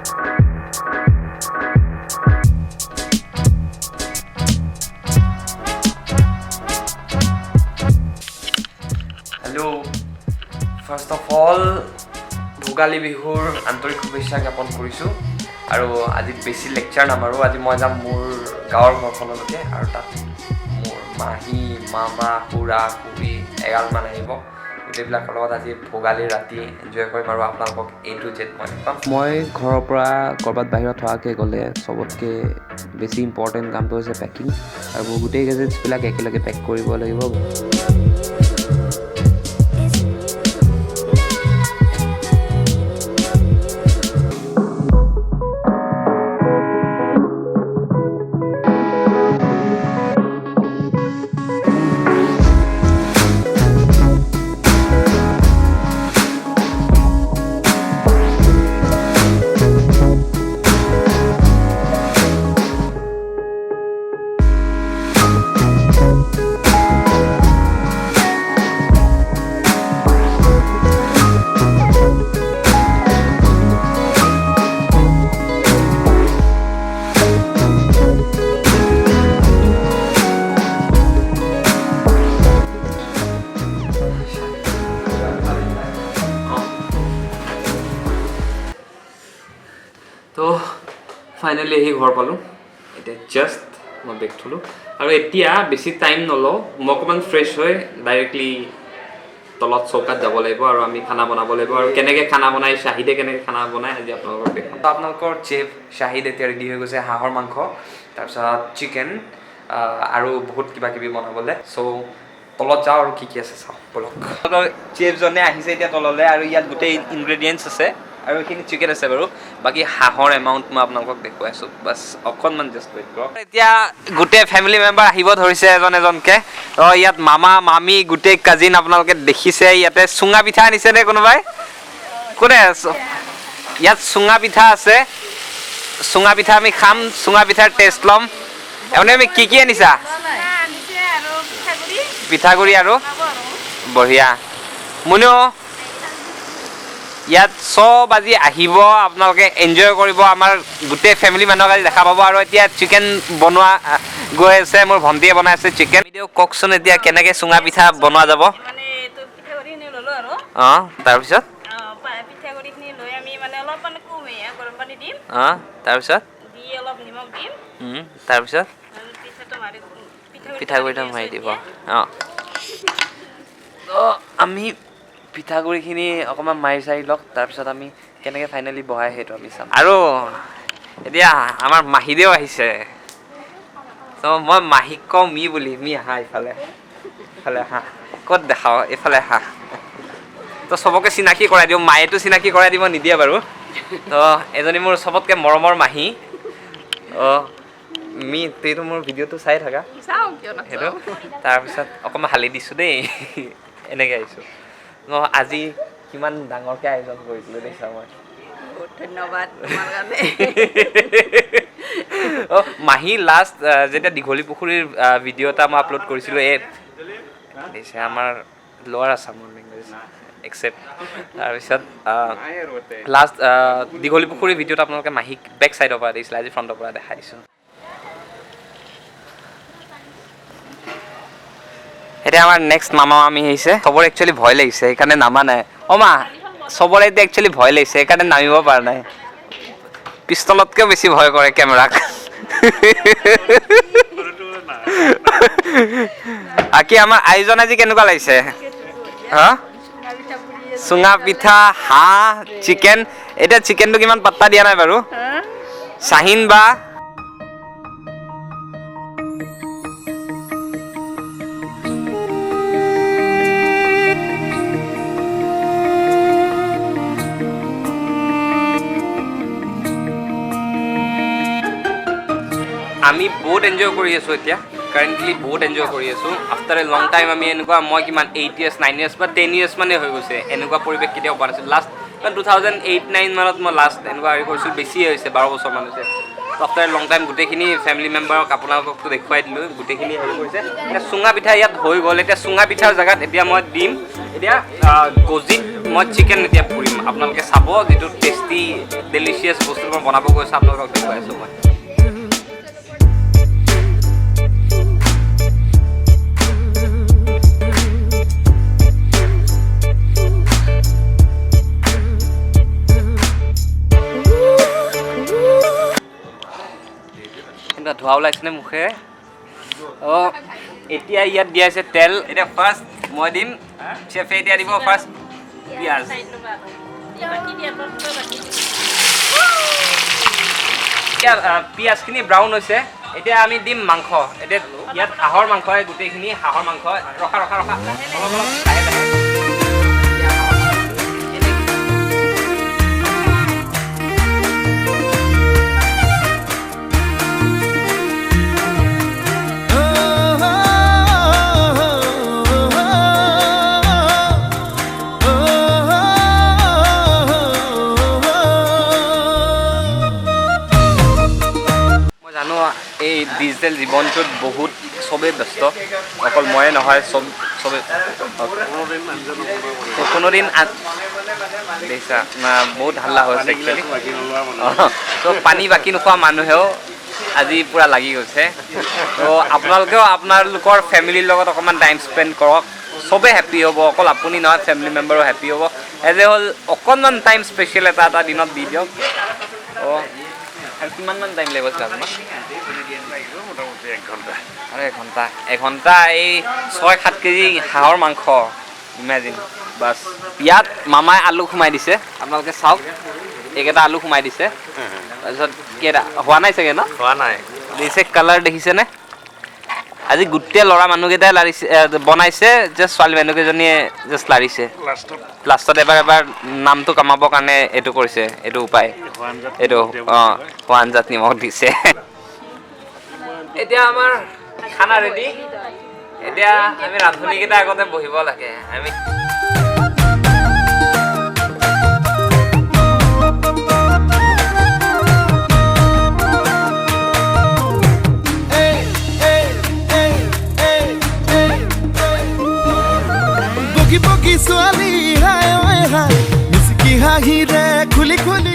Hello. First of all, Bhogali বিহুৰ আন্তৰিক শুভেচ্ছা জ্ঞাপন কৰিছোঁ আৰু আজি বেছি লেকচাৰ নামাৰোঁ আজি মই যাম মোৰ গাঁৱৰ ঘৰখনলৈকে আৰু তাত মোৰ মাহী মামা খুৰা খুৰী এগালমান আহিব গোটেইবিলাকৰ লগত আজি ভোগালীৰ ৰাতি এনজয় কৰিম আৰু আপোনালোকক A to Z মই দেখুৱাম মই ঘৰৰ পৰা ক'ৰবাত বাহিৰত হোৱাকৈ গ'লে চবতকৈ বেছি ইম্পৰ্টেণ্ট কামটো হৈছে পেকিং আৰু মোৰ গোটেই গেজেটছবিলাক একেলগে পেক কৰিব লাগিব তো ফাইনেলি আহি ঘৰ পালোঁ এতিয়া জাষ্ট মই বেগ থলোঁ আৰু এতিয়া বেছি টাইম নলওঁ মই অকণমান ফ্ৰেছ হৈ ডাইৰেক্টলি তলত চৌকাত যাব লাগিব আৰু আমি খানা বনাব লাগিব আৰু কেনেকৈ খানা বনাই শ্বাহিদে কেনেকৈ খানা বনাই আজি আপোনালোকক দেখাম আপোনালোকৰ চেফ শ্বাহিদ এতিয়া ৰেডি হৈ গৈছে হাঁহৰ মাংস তাৰপিছত চিকেন আৰু বহুত কিবা কিবি বনাবলৈ চ' তলত যাওঁ আৰু কি আছে চাওঁ বলক চেফজনে আহিছে এতিয়া তললৈ আৰু ইয়াত গোটেই ইনগ্ৰেডিয়েণ্টছ আছে আৰু এইখিনি চিকেন আছে বাৰু বাকী হাঁহৰ এমাউণ্ট মই আপোনালোকক দেখুৱাইছোঁ বাছ অকণমান জাষ্ট ৱেইট কৰক এতিয়া গোটেই ফেমিলি মেম্বাৰ আহিব ধৰিছে এজন এজনকৈ তো ইয়াত মামা মামী গোটেই কাজিন আপোনালোকে দেখিছে ইয়াতে চুঙা পিঠা আনিছে নে কোনোবাই কোনে ইয়াত চুঙা পিঠা আছে চুঙা পিঠা আমি খাম চুঙা পিঠাৰ টেষ্ট ল'ম এনে আমি কি আনিছা পিঠাগুড়ি আৰু বঢ়িয়া মুনু ইয়াত চব আজি আহিব আপোনালোকে এনজয় কৰিব আমাৰ গোটেই ফেমিলি মানুহক আজি দেখা পাব আৰু এতিয়া চিকেন বনোৱা গৈ আছে মোৰ ভণ্টিয়ে বনাই আছে চিকেন ভিডিঅ' কওকচোন এতিয়া কেনেকৈ চুঙা পিঠা বনোৱা যাব অঁ তাৰপিছত অঁ তাৰপিছত তাৰপিছত পিঠাগুড়িটো মাৰি দিব অঁ আমি পিঠাগুড়িখিনি অকণমান মাৰি চাৰি লওক তাৰপিছত আমি কেনেকৈ ফাইনেলি বহাই সেইটো আমি চাম আৰু এতিয়া আমাৰ মাহীদেউ আহিছে ত' মই মাহীক কওঁ মি বুলি মি আহা ইফালে ইফালে আহা ক'ত দেখাওঁ এইফালে আহা তো চবকে চিনাকি কৰাই দিওঁ মায়েতো চিনাকি কৰাই দিব নিদিয়ে বাৰু তো এজনী মোৰ চবতকৈ মৰমৰ মাহী অঁ মি তইতো মোৰ ভিডিঅ'টো চাই থাকা সেইটো তাৰপিছত অকণমান হালি দিছোঁ দেই এনেকৈ আহিছোঁ মই আজি কিমান ডাঙৰকৈ আয়োজন কৰিছিলোঁ দেখিছা মই ধন্যবাদ তোমাৰ কাৰণে অঁ মাহী লাষ্ট যেতিয়া দীঘলী পুখুৰীৰ ভিডিঅ' এটা মই আপলোড কৰিছিলোঁ এই দিছে আমাৰ লোৱাৰ আছামৰ লেংগুৱেজ একচেপ্ট তাৰপিছত লাষ্ট দীঘলী পুখুৰীৰ ভিডিঅ'ত আপোনালোকে মাহীক বেক চাইডৰ পৰা দিছিলে আজি ফ্ৰণ্টৰ পৰা দেখাই দিছোঁ এতিয়া আমাৰ নেক্সট মামা মামী আহিছে চবৰে একচুৱেলি ভয় লাগিছে সেইকাৰণে নামা নাই অঁ মা চবৰে এতিয়া একচুৱেলি ভয় লাগিছে সেইকাৰণে নামিব পৰা নাই পিষ্টলতকৈও বেছি ভয় কৰে কেমেৰাক বাকী আমাৰ আয়োজন আজি কেনেকুৱা লাগিছে হা চুঙা পিঠা হাঁহ চিকেন এতিয়া চিকেনটো কিমান পাত্তা দিয়া নাই বাৰু শ্বাহিন বা আমি বহুত এনজয় কৰি আছোঁ এতিয়া কাৰেণ্টলি বহুত এনজয় কৰি আছোঁ আফটাৰ এ লং টাইম আমি এনেকুৱা মই কিমান 8 years 9 years বা 10 years মানে হৈ গৈছে এনেকুৱা পৰিৱেশ কেতিয়াও পোৱা নাছিলোঁ লাষ্ট 2008-9 মানত মই লাষ্ট এনেকুৱা হেৰি কৰিছিলোঁ বেছিয়ে হৈছে 12 বছৰমান হৈছে আফটাৰ লং টাইম গোটেইখিনি ফেমিলি মেম্বাৰক আপোনালোককতো দেখুৱাই দিলোঁ, গোটেইখিনি হেৰি কৰিছে। এতিয়া চুঙা পিঠা ইয়াত হৈ গ'ল। এতিয়া চুঙা পিঠাৰ জেগাত এতিয়া মই দিম এতিয়া গজিত মই চিকেন এতিয়া পুৰিম। আপোনালোকে চাব যিটো টেষ্টি ডেলিচিয়াছ বস্তু মই বনাব গৈছোঁ আপোনালোকক দেখুৱাই আছোঁ মই। ধোৱা ওলাইছেনে মুখে? অঁ এতিয়া ইয়াত দিয়া আছে তেল। এতিয়া ফাৰ্ষ্ট মই দিম, চেফে এতিয়া দিব ফাৰ্ষ্ট পিঁয়াজ। এতিয়া পিঁয়াজখিনি ব্ৰাউন হৈছে, এতিয়া আমি দিম মাংস। এতিয়া ইয়াত হাঁহৰ মাংস, গোটেইখিনি হাঁহৰ মাংস। ৰখা ৰখা ৰখা, অলপ অলপ লাহে লাহে। এই ডিজিটেল জীৱনটোত বহুত চবেই ব্যস্ত, অকল ময়ে নহয়, চবেই কোনোদিন দেখিছা বহুত হাল্লা হৈছে একচুৱেলি। তো পানী বাকী নোখোৱা মানুহেও আজি পূৰা লাগি গৈছে। তো আপোনালোকেও আপোনালোকৰ ফেমিলিৰ লগত অকণমান টাইম স্পেণ্ড কৰক, চবেই হেপ্পী হ'ব, অকল আপুনি নহয় ফেমিলি মেম্বাৰো হেপ্পী হ'ব। এজ এ হ'ল অকণমান টাইম স্পেচিয়েল এটা দিনত দি দিয়ক। অঁ আৰু কিমানমান টাইম লাগিব আপোনাক? আৰু এঘণ্টা এই 6-7 কেজি হাঁহৰ মাংস, ইমেজিন। বাছ ইয়াত মামাই আলু সোমাই দিছে, আপোনালোকে চাওক এইকেইটা আলু সোমাই দিছে। তাৰপিছত কেইটা হোৱা নাই চাগে ন? হোৱা নাই। দিছে কালাৰ দেখিছেনে? আজি গোটেই ল'ৰা মানুহকেইটাই লাৰিছে বনাইছে, জাষ্ট ছোৱালী মানুহকেইজনীয়ে জাষ্ট লাৰিছে। লাষ্টত এবাৰ নামটো কমাবৰ কাৰণে এইটো কৰিছে, এইটো উপায়। এইটো অঁ খোৱা আঞ্জাত নিমখ দিছে। এতিয়া আমাৰ খানা ৰেডি। এতিয়া আমি ৰান্ধনীকেইটা আগতে বহিব লাগে। আমি বগী ছোৱালী হাই হাই মিচিকি হাঁহিৰে খুলি খুলি